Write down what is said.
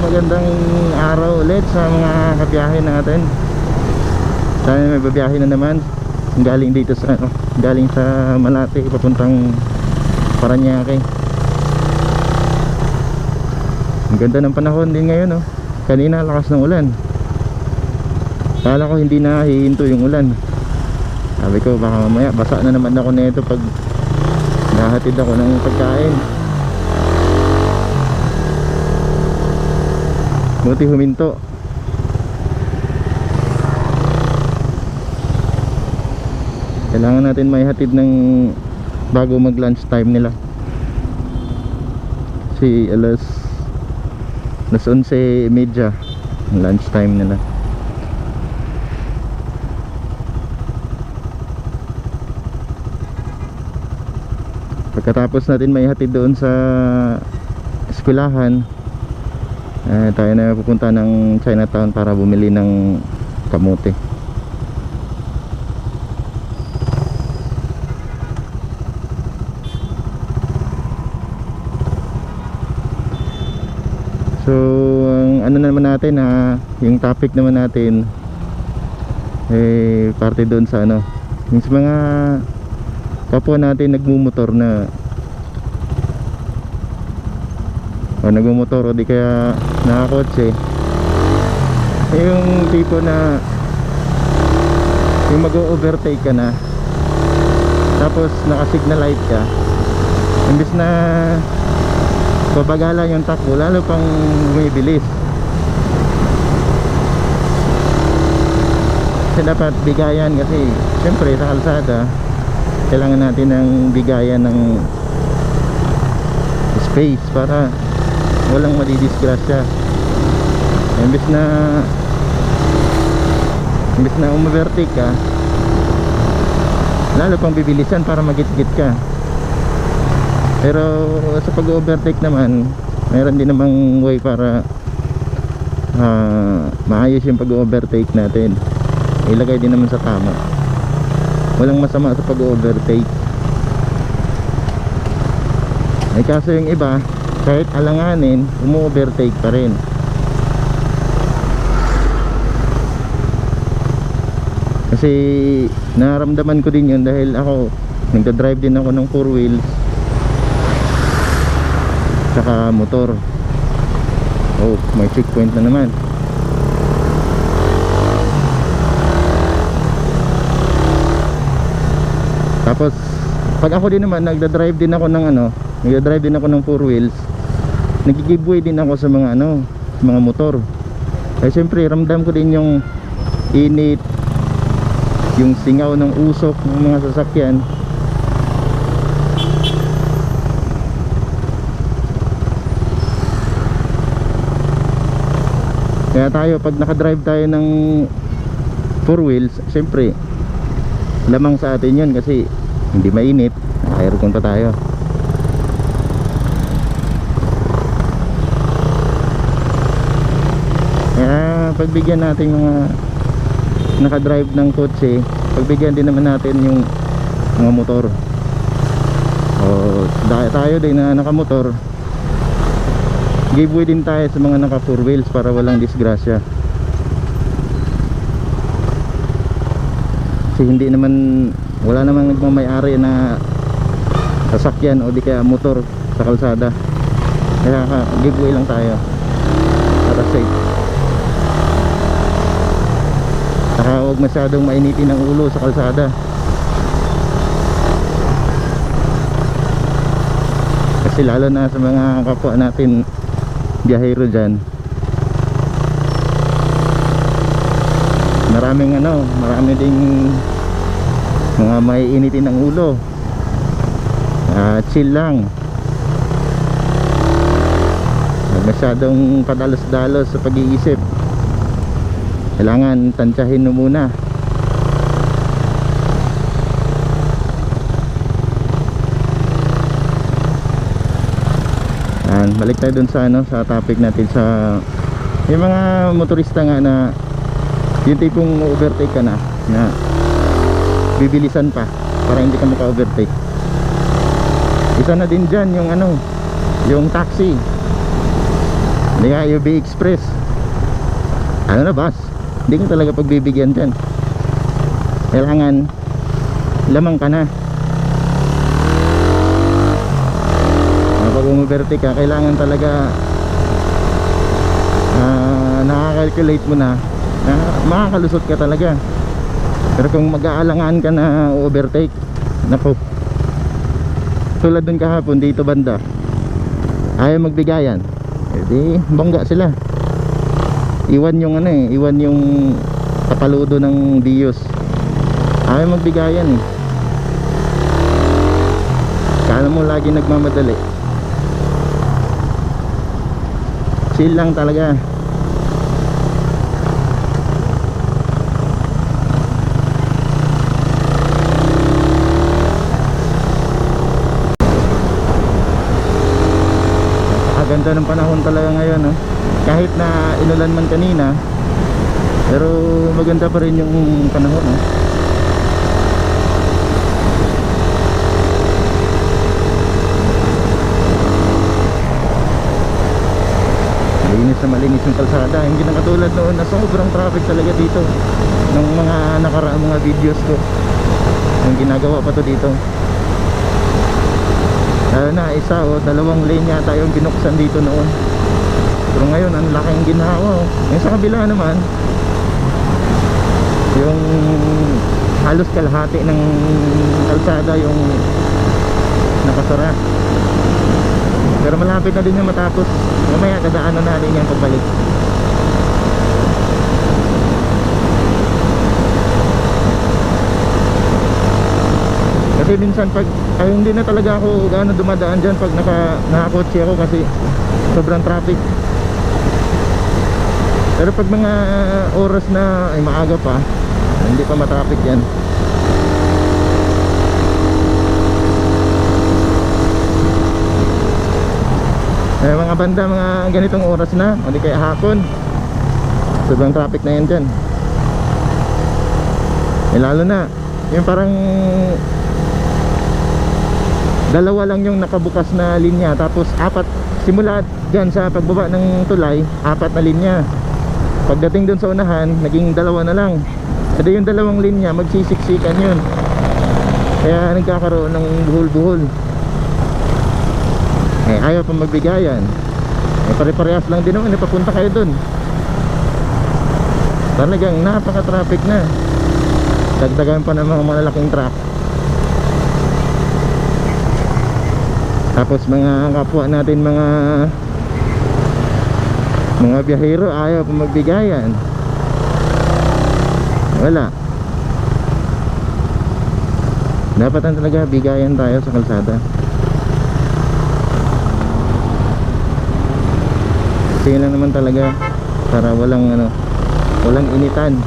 magandang araw ulit sa mga kabiyahe natin. Tayo may babiyahe na naman galing dito sa galing sa Malate papuntang Parañaque. Ang ganda ng panahon din ngayon, oh. Kanina lakas ng ulan. Kala ko hindi na hihinto yung ulan. Sabi ko baka mamaya basa na naman ako nito pag nahatid ako ng pagkain. Buti huminto. Kailangan natin may hatid ng bago mag lunch time nila. Si alas 11:30 lunch time nila. Pagkatapos natin may hatid doon sa eskwelahan, tayo na pupunta ng Chinatown para bumili ng kamote. So ang ano naman natin, yung topic naman natin parte doon sa yung sa mga kapwa natin nagmumotor na nagmumotor o di kaya nakakotse, yung tipo na yung mag-overtake ka na tapos naka-signal light ka, imbis na babagalan yung takbo lalo pang bumibilis. Kasi dapat bigayan, kasi syempre sa kalsada kailangan natin ng bigayan ng space para walang madidisgrasya. Imbis na umovertake ka, lalo pang bibilisan para magit-git ka. Pero sa pag-overtake naman, mayroon din namang way para maayos yung pag-overtake natin. Ilagay din naman sa tama. Walang masama sa pag-overtake. Kaso yung iba, kahit alanganin, umu-overtake pa rin. Kasi naramdaman ko din yun dahil ako nagda-drive din ako ng 4 wheels saka motor. Oh, may checkpoint na naman. Tapos pag ako din naman nagda-drive din ako ng nagda-drive din ako ng 4 wheels, nag-giveaway din ako sa mga mga motor. Kaya siyempre ramdam ko din yung init, yung singaw ng usok ng mga sasakyan. Kaya tayo pag nakadrive tayo ng 4 wheels, siyempre lamang sa atin yun kasi hindi mainit, aircon pa tayo. Kaya pagbigyan natin mga nakadrive ng kotse, pagbigyan din naman natin yung mga motor. O tayo din na nakamotor, giveaway din tayo sa mga naka 4 wheels para walang disgrasya. Kasi hindi naman, wala namang nagmamayari na sasakyan o di kaya motor sa kalsada. Kaya giveaway lang tayo para safe. Saka huwag masyadong mainitin ang ulo sa kalsada. Kasi lalo na sa mga kapwa natin biyahero dyan, marami ding mga maiinitin ang ulo. Chill lang, masyadong padalos-dalos sa pag-iisip. Kailangan tansyahin mo muna. Balik tayo dun sa sa topic natin, sa yung mga motorista nga na yung tipong overtake ka na bibilisan pa para hindi ka maka-overtake. Isa na din dyan yung yung taxi. Hindi nga UB Express. Ano na boss, hindi ka talaga pagbibigyan dyan. Kailangan lamang ka na. Kapag umuberti ka, kailangan talaga nakakalculate mo na makakalusot ka talaga. Pero kung mag-aalangan ka na overtake, naku, tulad dun kahapon dito banda, ayaw magbigayan, edi bangga sila. Iwan yung iwan yung kapaludo ng Dios. Ayaw magbigayan eh. Kala mo lagi nagmamadali. Chill lang talaga. Ganda ng panahon talaga ngayon, no? Kahit na inulan man kanina, pero maganda pa rin yung panahon, no? Malinis na malinis yung kalsada, hindi na katulad noon na sobrang traffic talaga dito ng mga nakaraang mga videos ko yung ginagawa pa to dito. Na isa o dalawang lane yata yung binuksan dito noon, pero ngayon ang laking ginawa. Yung sa kabila naman, yung halos kalahati ng kalsada yung nakasara, pero malapit na din yung matapos. Mamaya dadaanan na natin yung pagbalik. Kasi minsan pag hindi na talaga ako gaano dumadaan dyan pag nakakotse ako kasi sobrang traffic. Pero pag mga oras na maaga pa, hindi pa matraffic yan. Mga banda, mga ganitong oras na, hindi kaya hapon, sobrang traffic na yan dyan. Lalo na yung parang dalawa lang yung nakabukas na linya, tapos apat simula dyan sa pagbaba ng tulay, apat na linya. Pagdating dun sa unahan, naging dalawa na lang. Kasi yung dalawang linya magsisiksikan yun, kaya nagkakaroon ng buhol-buhol. Ayaw pa magbigayan. Pare-parehas lang din naman, papunta kayo dun. Talagang napaka-traffic na. Dagdagan pa ng mga malalaking truck. Tapos mga kapwa natin, mga biyahero, ayaw pa magbigayan. Wala. Dapat talaga bigayan tayo sa kalsada. Kasi yun lang naman talaga, para walang walang initan.